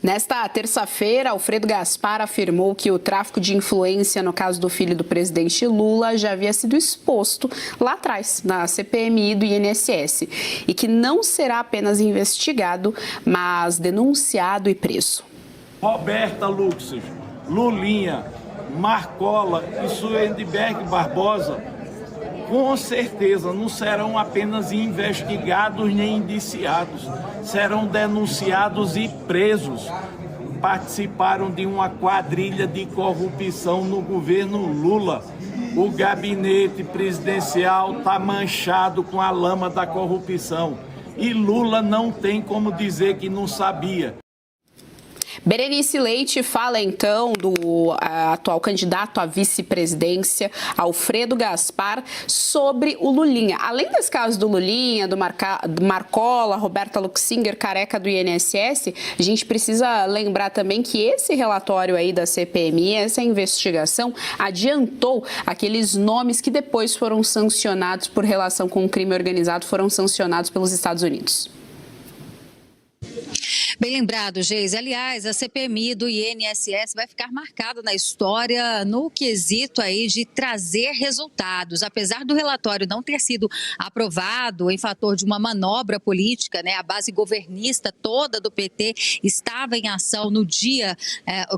Nesta terça-feira, Alfredo Gaspar afirmou que o tráfico de influência no caso do filho do presidente Lula já havia sido exposto lá atrás, na CPMI do INSS, e que não será apenas investigado, mas denunciado e preso. Roberta Luxas, Lulinha, Marcola e Suendeberg Barbosa, com certeza não serão apenas investigados nem indiciados, serão denunciados e presos. Participaram de uma quadrilha de corrupção no governo Lula. O gabinete presidencial está manchado com a lama da corrupção. E Lula não tem como dizer que não sabia. Berenice Leite fala então do atual candidato à vice-presidência, Alfredo Gaspar, sobre o Lulinha. Além desse caso do Lulinha, do Marcola, Roberta Luxinger, careca do INSS, a gente precisa lembrar também que esse relatório aí da CPMI, essa investigação, adiantou aqueles nomes que depois foram sancionados por relação com o crime organizado, foram sancionados pelos Estados Unidos. Bem lembrado, Geise. Aliás, a CPMI do INSS vai ficar marcada na história no quesito aí de trazer resultados. Apesar do relatório não ter sido aprovado em fator de uma manobra política, né, a base governista toda do PT estava em ação no dia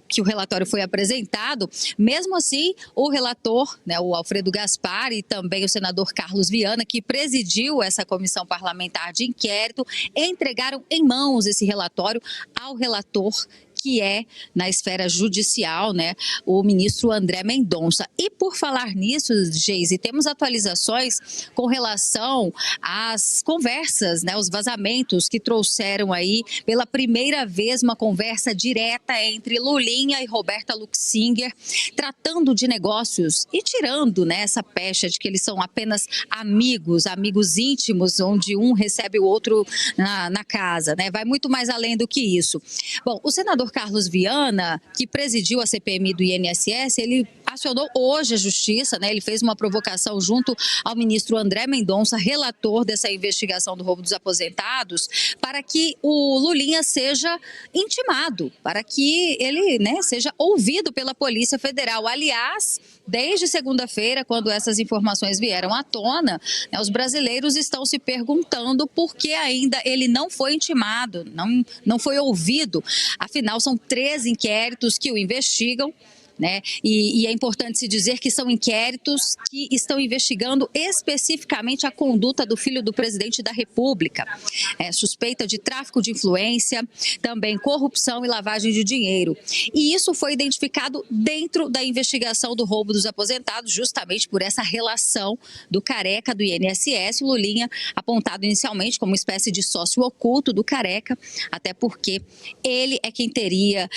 que o relatório foi apresentado. Mesmo assim, o relator, né, o Alfredo Gaspar, e também o senador Carlos Viana, que presidiu essa comissão parlamentar de inquérito, entregaram em mãos esse relatório ao relator, que é, na esfera judicial, né, o ministro André Mendonça. E por falar nisso, Geise, temos atualizações com relação às conversas, né, os vazamentos que trouxeram aí pela primeira vez uma conversa direta entre Lulinha e Roberta Luxinger, tratando de negócios e tirando, né, essa pecha de que eles são apenas amigos íntimos, onde um recebe o outro na casa, né? Vai muito mais além do que isso. Bom, o senador Carlos Viana, que presidiu a CPMI do INSS, ele acionou hoje a Justiça, né? Ele fez uma provocação junto ao ministro André Mendonça, relator dessa investigação do roubo dos aposentados, para que o Lulinha seja intimado, para que ele, né, seja ouvido pela Polícia Federal. Aliás, desde segunda-feira, quando essas informações vieram à tona, né, os brasileiros estão se perguntando por que ainda ele não foi intimado, não foi ouvido. Afinal, são 3 inquéritos que o investigam, né? E é importante se dizer que são inquéritos que estão investigando especificamente a conduta do filho do presidente da República. Suspeita de tráfico de influência, também corrupção e lavagem de dinheiro. E isso foi identificado dentro da investigação do roubo dos aposentados, justamente por essa relação do careca do INSS, o Lulinha, apontado inicialmente como uma espécie de sócio oculto do careca, até porque ele é quem teria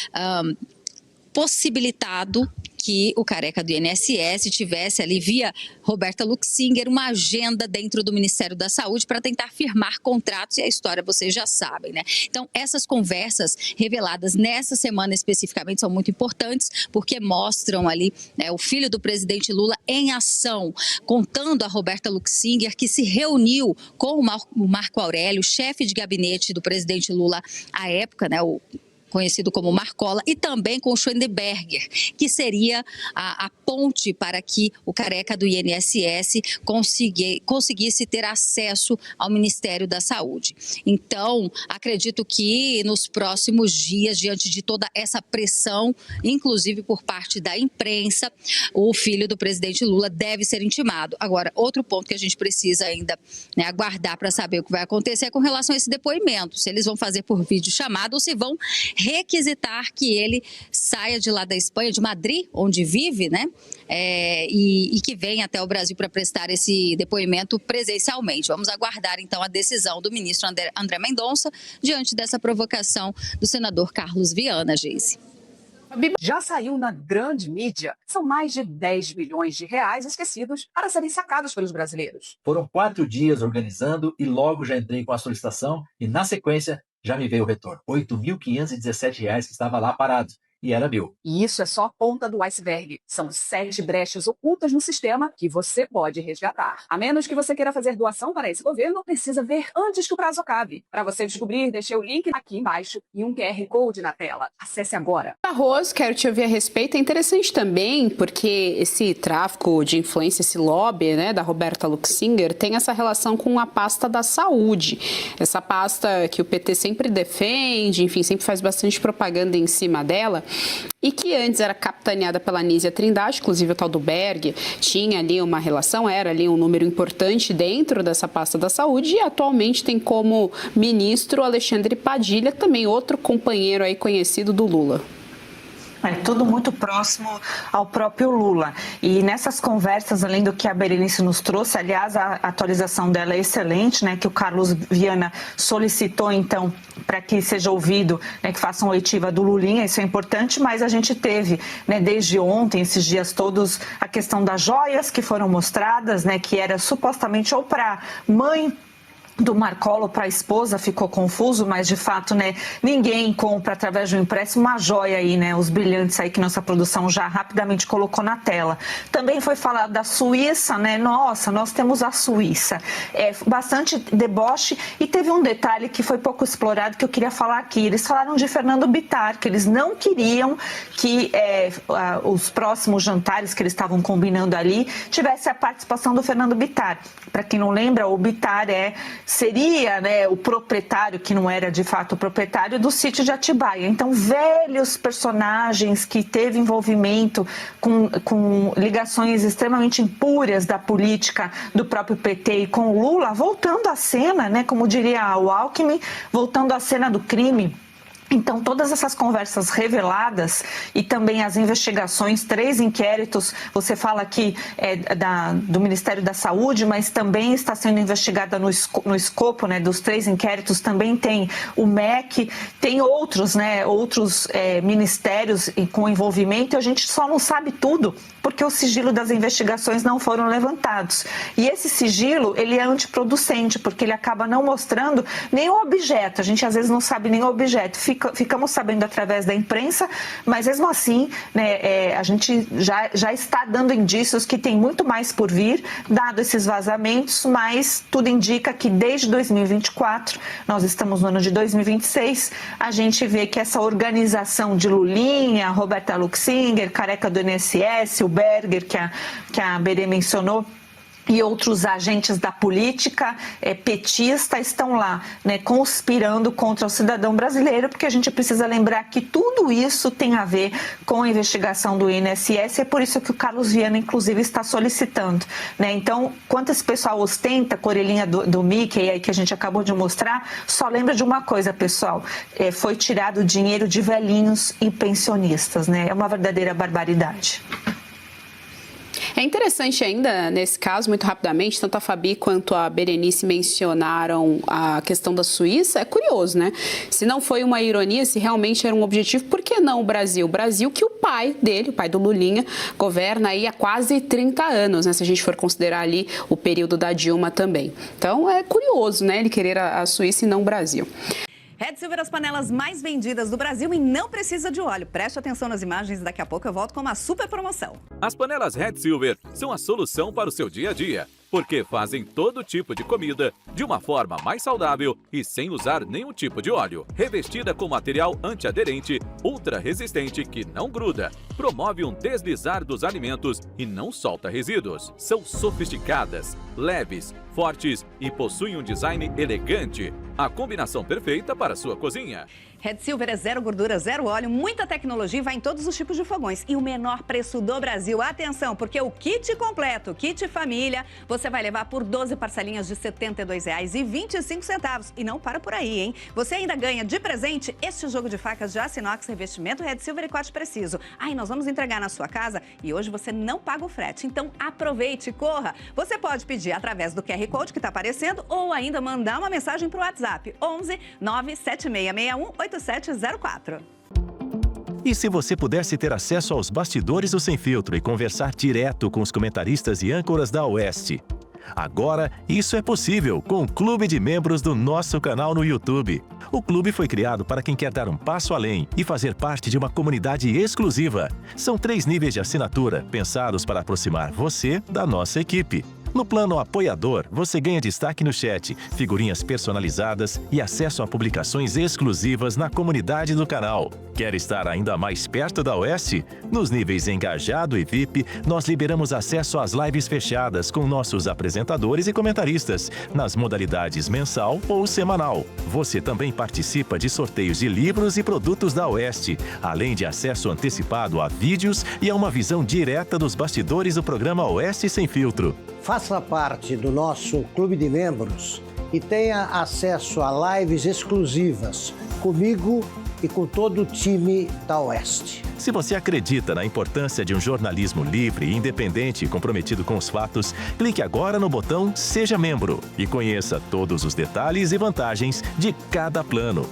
possibilitado que o careca do INSS tivesse ali, via Roberta Luxinger, uma agenda dentro do Ministério da Saúde para tentar firmar contratos, e a história vocês já sabem, né? Então, essas conversas reveladas nessa semana especificamente são muito importantes, porque mostram ali, né, o filho do presidente Lula em ação, contando a Roberta Luxinger, que se reuniu com o Marco Aurélio, chefe de gabinete do presidente Lula à época, né, o conhecido como Marcola, e também com o Schwendeberger, que seria a ponte para que o careca do INSS conseguisse ter acesso ao Ministério da Saúde. Então, acredito que nos próximos dias, diante de toda essa pressão, inclusive por parte da imprensa, o filho do presidente Lula deve ser intimado. Agora, outro ponto que a gente precisa ainda, né, aguardar para saber o que vai acontecer é com relação a esse depoimento, se eles vão fazer por videochamada ou se vão requisitar que ele saia de lá da Espanha, de Madrid, onde vive, né? E que venha até o Brasil para prestar esse depoimento presencialmente. Vamos aguardar, então, a decisão do ministro André Mendonça diante dessa provocação do senador Carlos Viana, Geise. Já saiu na grande mídia. São mais de 10 bilhões de reais esquecidos para serem sacados pelos brasileiros. Foram 4 dias organizando e logo já entrei com a solicitação e, na sequência, já me veio o retorno. R$ 8.517 que estava lá parado. e era meu. E isso é só a ponta do iceberg. São 7 brechas ocultas no sistema que você pode resgatar. A menos que você queira fazer doação para esse governo, precisa ver antes que o prazo acabe. Para você descobrir, deixei o link aqui embaixo e um QR Code na tela. Acesse agora. Rose, quero te ouvir a respeito. É interessante também porque esse tráfico de influência, esse lobby, né, da Roberta Luxinger, tem essa relação com a pasta da saúde. Essa pasta que o PT sempre defende, enfim, sempre faz bastante propaganda em cima dela, e que antes era capitaneada pela Anísia Trindade, inclusive o tal do Berg tinha ali uma relação, era ali um número importante dentro dessa pasta da saúde, e atualmente tem como ministro Alexandre Padilha, também outro companheiro aí conhecido do Lula. É tudo muito próximo ao próprio Lula. E nessas conversas, além do que a Berenice nos trouxe, aliás, a atualização dela é excelente, né, que o Carlos Viana solicitou, então, para que seja ouvido, né, que façam oitiva do Lulinha, isso é importante, mas a gente teve, né, desde ontem, esses dias todos, a questão das joias que foram mostradas, né, que era supostamente ou para mãe do Marcolo para a esposa, ficou confuso, mas de fato, né, ninguém compra através de um empréstimo uma joia aí, né, os brilhantes aí que nossa produção já rapidamente colocou na tela. Também foi falado da Suíça, né, nossa, nós temos a Suíça, bastante deboche, e teve um detalhe que foi pouco explorado que eu queria falar aqui. Eles falaram de Fernando Bittar, que eles não queriam que os próximos jantares que eles estavam combinando ali tivesse a participação do Fernando Bittar. Para quem não lembra, o Bittar seria, né, o proprietário, que não era de fato o proprietário, do sítio de Atibaia. Então, velhos personagens que teve envolvimento com ligações extremamente impúrias da política do próprio PT e com o Lula, voltando à cena, né, como diria o Alckmin, voltando à cena do crime. Então, todas essas conversas reveladas e também as investigações, 3 inquéritos, você fala aqui do Ministério da Saúde, mas também está sendo investigada no escopo, né, dos 3 inquéritos, também tem o MEC, tem outros, né, ministérios com envolvimento, e a gente só não sabe tudo, porque o sigilo das investigações não foram levantados. E esse sigilo, ele é antiproducente, porque ele acaba não mostrando nenhum objeto, a gente às vezes não sabe nem o objeto, ficamos sabendo através da imprensa, mas mesmo assim, né, a gente já está dando indícios que tem muito mais por vir, dado esses vazamentos, mas tudo indica que desde 2024, nós estamos no ano de 2026, a gente vê que essa organização de Lulinha, Roberta Luxinger, careca do INSS, o Berger, que a Berê mencionou, e outros agentes da política petista estão lá, né, conspirando contra o cidadão brasileiro, porque a gente precisa lembrar que tudo isso tem a ver com a investigação do INSS, é por isso que o Carlos Viana, inclusive, está solicitando, né? Então, quando esse pessoal ostenta com a orelhinha do Mickey aí que a gente acabou de mostrar, só lembra de uma coisa, pessoal, foi tirado dinheiro de velhinhos e pensionistas, né? É uma verdadeira barbaridade. É interessante ainda, nesse caso, muito rapidamente, tanto a Fabi quanto a Berenice mencionaram a questão da Suíça. É curioso, né? Se não foi uma ironia, se realmente era um objetivo, por que não o Brasil? O Brasil que o pai dele, o pai do Lulinha, governa aí há quase 30 anos, né? Se a gente for considerar ali o período da Dilma também. Então, é curioso, né? Ele querer a Suíça e não o Brasil. Red Silver, as panelas mais vendidas do Brasil e não precisa de óleo. Preste atenção nas imagens, daqui a pouco eu volto com uma super promoção. As panelas Red Silver são a solução para o seu dia a dia, porque fazem todo tipo de comida de uma forma mais saudável e sem usar nenhum tipo de óleo. Revestida com material antiaderente, ultra resistente que não gruda, promove um deslizar dos alimentos e não solta resíduos. São sofisticadas, leves, fortes e possuem um design elegante. A combinação perfeita para a sua cozinha. Red Silver é zero gordura, zero óleo, muita tecnologia e vai em todos os tipos de fogões. E o menor preço do Brasil. Atenção, porque o kit completo, kit família, você vai levar por 12 parcelinhas de R$ 72,25. E não para por aí, hein? Você ainda ganha de presente este jogo de facas de aço inox, revestimento Red Silver e corte preciso. Aí nós vamos entregar na sua casa e hoje você não paga o frete. Então aproveite, corra. Você pode pedir através do QR Code que está aparecendo ou ainda mandar uma mensagem para o WhatsApp 11 97661 8704. E se você pudesse ter acesso aos bastidores do Sem Filtro e conversar direto com os comentaristas e âncoras da Oeste? Agora, isso é possível com o Clube de Membros do nosso canal no YouTube. O clube foi criado para quem quer dar um passo além e fazer parte de uma comunidade exclusiva. São 3 níveis de assinatura, pensados para aproximar você da nossa equipe. No plano apoiador, você ganha destaque no chat, figurinhas personalizadas e acesso a publicações exclusivas na comunidade do canal. Quer estar ainda mais perto da Oeste? Nos níveis Engajado e VIP, nós liberamos acesso às lives fechadas com nossos apresentadores e comentaristas, nas modalidades mensal ou semanal. Você também participa de sorteios de livros e produtos da Oeste, além de acesso antecipado a vídeos e a uma visão direta dos bastidores do programa Oeste Sem Filtro. Faça parte do nosso clube de membros e tenha acesso a lives exclusivas comigo e com todo o time da Oeste. Se você acredita na importância de um jornalismo livre, independente e comprometido com os fatos, clique agora no botão Seja Membro e conheça todos os detalhes e vantagens de cada plano.